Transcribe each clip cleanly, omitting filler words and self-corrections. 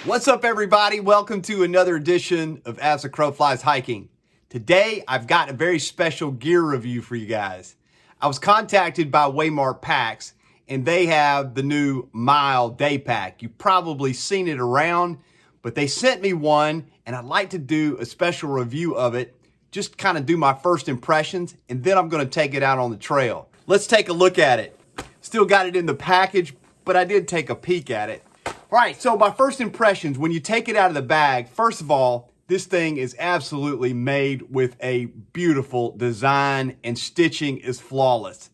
What's up, everybody? Welcome to another edition of As the Crow Flies Hiking. Today, I've got a very special gear review for you guys. I was contacted by Waymark Packs, and they have the new Mile Day Pack. You've probably seen it around, but they sent me one, and I'd like to do a special review of it, just kind of do my first impressions, and then I'm going to take it out on the trail. Let's take a look at it. Still got it in the package, but I did take a peek at it. All right, so my first impressions, when you take it out of the bag, first of all, this thing is absolutely made with a beautiful design and stitching is flawless.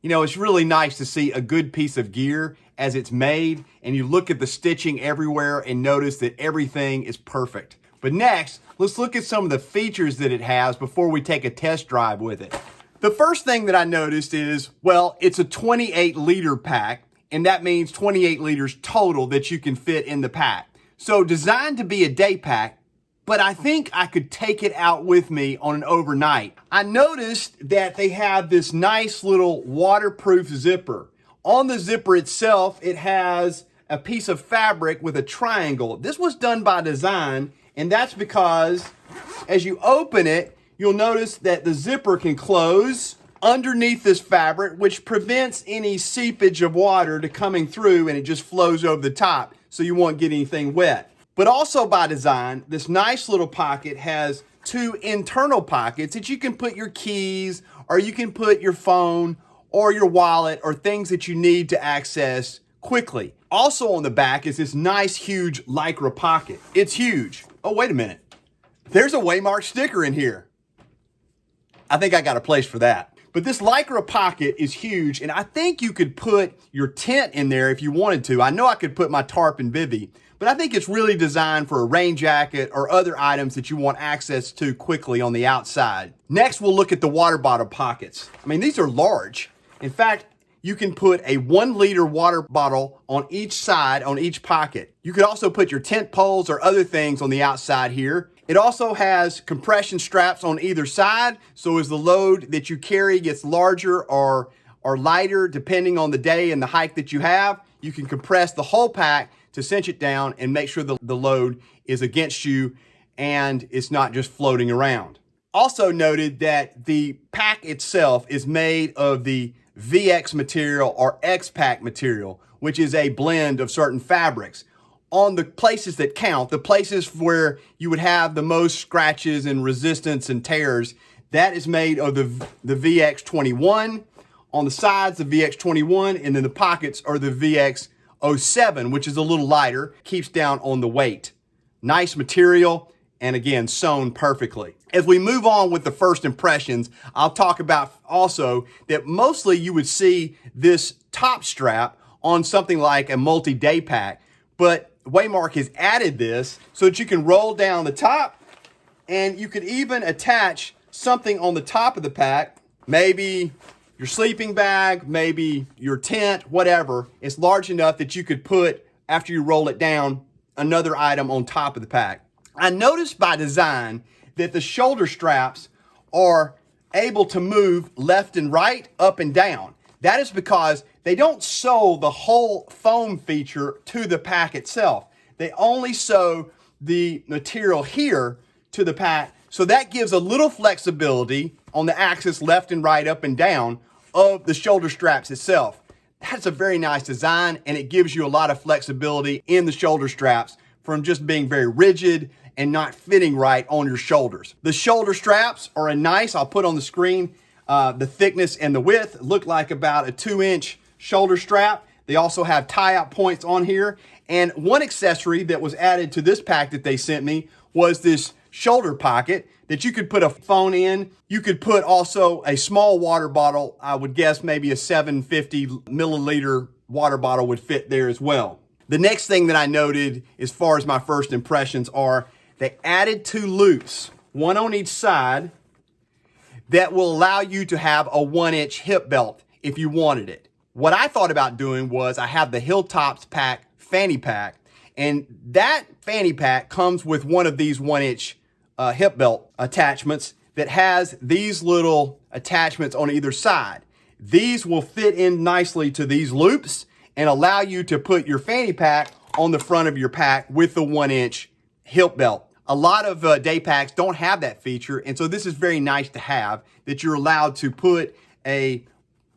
You know, it's really nice to see a good piece of gear as it's made, and you look at the stitching everywhere and notice that everything is perfect. But next, let's look at some of the features that it has before we take a test drive with it. The first thing that I noticed is, well, it's a 28-liter pack, and that means 28 liters total that you can fit in the pack. So designed to be a day pack, but I think I could take it out with me on an overnight. I noticed that they have this nice little waterproof zipper. On the zipper itself, it has a piece of fabric with a triangle. This was done by design, and that's because as you open it, you'll notice that the zipper can close underneath this fabric, which prevents any seepage of water to coming through, and it just flows over the top so you won't get anything wet. But also by design, this nice little pocket has two internal pockets that you can put your keys, or you can put your phone or your wallet or things that you need to access quickly. Also on the back is this nice huge Lycra pocket. It's huge. Oh, wait a minute. There's a Waymark sticker in here. I think I got a place for that. But this Lycra pocket is huge, and I think you could put your tent in there if you wanted to. I know I could put my tarp and bivvy, but I think it's really designed for a rain jacket or other items that you want access to quickly on the outside. Next, we'll look at the water bottle pockets. I mean, these are large. In fact, you can put a 1-liter water bottle on each side, on each pocket. You could also put your tent poles or other things on the outside here. It also has compression straps on either side, so as the load that you carry gets larger or lighter, depending on the day and the hike that you have, you can compress the whole pack to cinch it down and make sure the load is against you and it's not just floating around. Also noted that the pack itself is made of the VX material or X-Pack material, which is a blend of certain fabrics. On the places that count, the places where you would have the most scratches and resistance and tears, that is made of the VX21. On the sides, the VX21, and then the pockets are the VX07, which is a little lighter, keeps down on the weight. Nice material, and again, sewn perfectly. As we move on with the first impressions, I'll talk about also that mostly you would see this top strap on something like a multi-day pack, but Waymark has added this so that you can roll down the top, and you could even attach something on the top of the pack, maybe your sleeping bag, maybe your tent, whatever. It's large enough that you could put, after you roll it down, another item on top of the pack. I noticed by design that the shoulder straps are able to move left and right, up and down. That is because they don't sew the whole foam feature to the pack itself. They only sew the material here to the pack, so that gives a little flexibility on the axis left and right, up and down of the shoulder straps itself. That's a very nice design, and it gives you a lot of flexibility in the shoulder straps from just being very rigid and not fitting right on your shoulders. The shoulder straps are a nice, I'll put on the screen, the thickness and the width look like about a 2-inch shoulder strap. They also have tie-out points on here. And one accessory that was added to this pack that they sent me was this shoulder pocket that you could put a phone in. You could put also a small water bottle. I would guess maybe a 750 milliliter water bottle would fit there as well. The next thing that I noted as far as my first impressions are they added 2 loops, one on each side, that will allow you to have a 1-inch hip belt if you wanted it. What I thought about doing was I have the Hilltops pack fanny pack, and that fanny pack comes with one of these 1-inch hip belt attachments that has these little attachments on either side. These will fit in nicely to these loops and allow you to put your fanny pack on the front of your pack with the 1-inch hip belt. A lot of day packs don't have that feature, and so this is very nice to have, that you're allowed to put a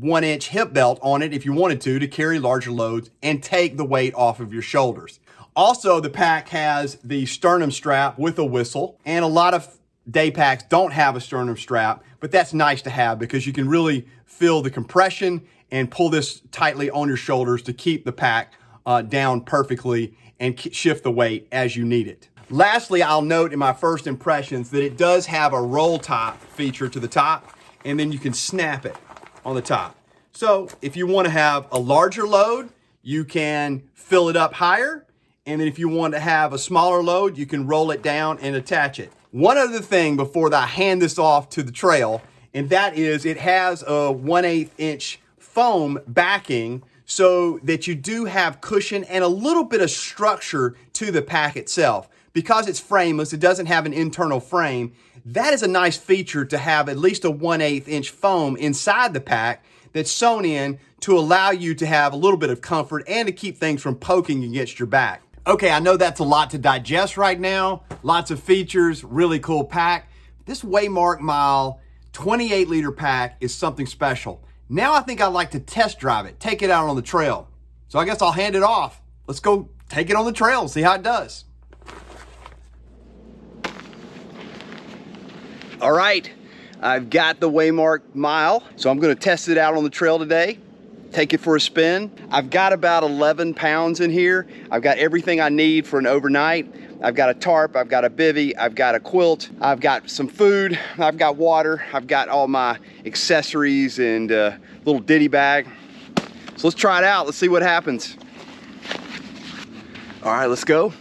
1-inch hip belt on it if you wanted to carry larger loads and take the weight off of your shoulders. Also, the pack has the sternum strap with a whistle, and a lot of day packs don't have a sternum strap, but that's nice to have because you can really feel the compression and pull this tightly on your shoulders to keep the pack down perfectly and shift the weight as you need it. Lastly, I'll note in my first impressions that it does have a roll top feature to the top, and then you can snap it on the top. So if you want to have a larger load, you can fill it up higher, and then if you want to have a smaller load, you can roll it down and attach it. One other thing before I hand this off to the trail, and that is it has a 1/8 inch foam backing so that you do have cushion and a little bit of structure to the pack itself. Because it's frameless, it doesn't have an internal frame. That is a nice feature to have at least a 1/8 inch foam inside the pack that's sewn in to allow you to have a little bit of comfort and to keep things from poking against your back. Okay, I know that's a lot to digest right now. Lots of features, really cool pack. This Waymark Mile 28 liter pack is something special. Now I think I'd like to test drive it, take it out on the trail. So I guess I'll hand it off. Let's go take it on the trail and see how it does. All right, I've got the Waymark Mile, so I'm gonna test it out on the trail today, take it for a spin. I've got about 11 pounds in here. I've got everything I need for an overnight. I've got a tarp, I've got a bivvy, I've got a quilt, I've got some food, I've got water, I've got all my accessories and a little ditty bag. So let's try it out, let's see what happens. All right, let's go.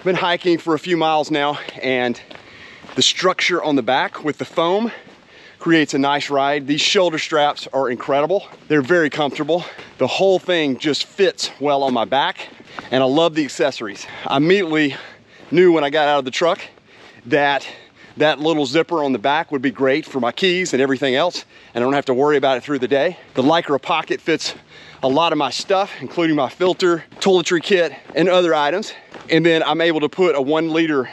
Been hiking for a few miles now, and the structure on the back with the foam creates a nice ride. These shoulder straps are incredible. They're very comfortable. The whole thing just fits well on my back, and I love the accessories. I immediately knew when I got out of the truck that that little zipper on the back would be great for my keys and everything else, and I don't have to worry about it through the day. The Lycra pocket fits a lot of my stuff, including my filter, toiletry kit, and other items. And then I'm able to put a 1 liter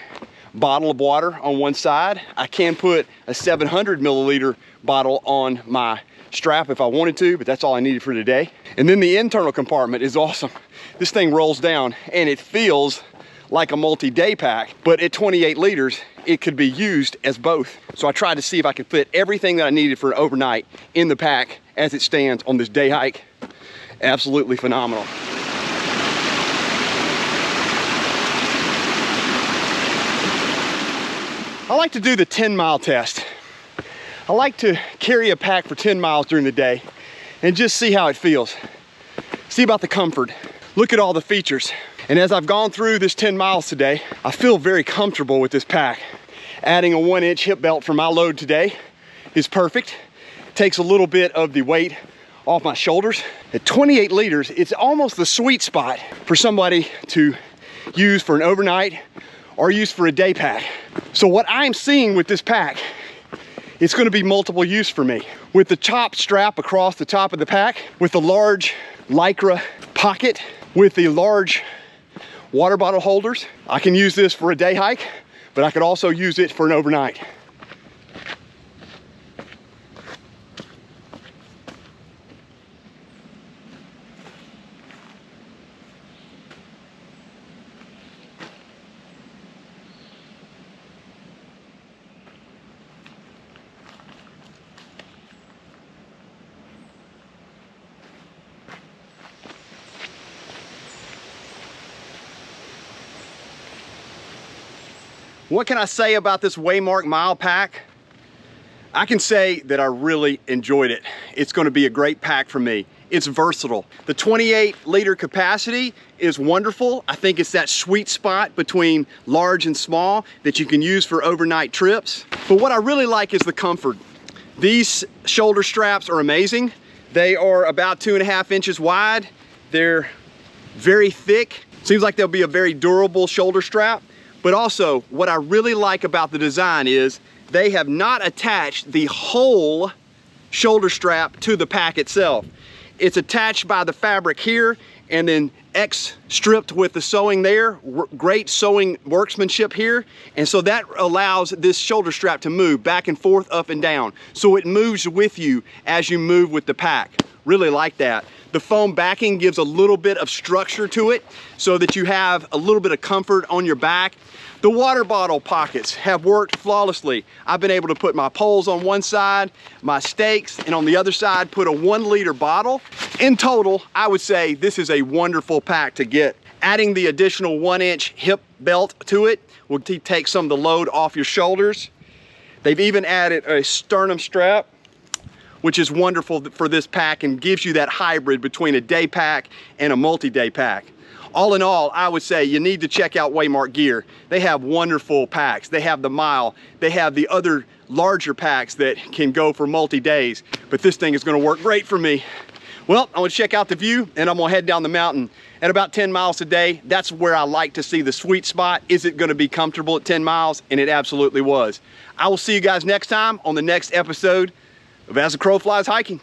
bottle of water on one side. I can put a 700 milliliter bottle on my strap if I wanted to, but that's all I needed for today. And then the internal compartment is awesome. This thing rolls down and it feels like a multi-day pack, but at 28 liters, it could be used as both. So I tried to see if I could fit everything that I needed for an overnight in the pack as it stands on this day hike. Absolutely phenomenal. I like to do the 10-mile test. I like to carry a pack for 10 miles during the day and just see how it feels. See about the comfort. Look at all the features. And as I've gone through this 10 miles today, I feel very comfortable with this pack. Adding a 1-inch hip belt for my load today is perfect. Takes a little bit of the weight off my shoulders. At 28 liters, it's almost the sweet spot for somebody to use for an overnight or use for a day pack. So what I'm seeing with this pack, it's gonna be multiple use for me. With the top strap across the top of the pack, with the large Lycra pocket, with the large water bottle holders, I can use this for a day hike, but I could also use it for an overnight. What can I say about this Waymark Mile pack? I can say that I really enjoyed it. It's going to be a great pack for me. It's versatile. The 28 liter capacity is wonderful. I think it's that sweet spot between large and small that you can use for overnight trips. But what I really like is the comfort. These shoulder straps are amazing. They are about 2.5 inches wide. They're very thick. Seems like they'll be a very durable shoulder strap. But also, what I really like about the design is they have not attached the whole shoulder strap to the pack itself. It's attached by the fabric here and then stripped with the sewing there. Great sewing workmanship here. And so that allows this shoulder strap to move back and forth, up and down. So it moves with you as you move with the pack. Really like that. The foam backing gives a little bit of structure to it so that you have a little bit of comfort on your back. The water bottle pockets have worked flawlessly. I've been able to put my poles on one side, my stakes, and on the other side put a 1 liter bottle. In total, I would say this is a wonderful pack to get. Adding the additional 1-inch hip belt to it will take some of the load off your shoulders. They've even added a sternum strap, which is wonderful for this pack and gives you that hybrid between a day pack and a multi-day pack. All in all, I would say you need to check out Waymark gear. They have wonderful packs. They have the mile. They have the other larger packs that can go for multi-days, but this thing is gonna work great for me. Well, I'm gonna check out the view and I'm gonna head down the mountain. At about 10 miles a day, that's where I like to see the sweet spot. Is it gonna be comfortable at 10 miles? And it absolutely was. I will see you guys next time on the next episode of As the Crow Flies Hiking.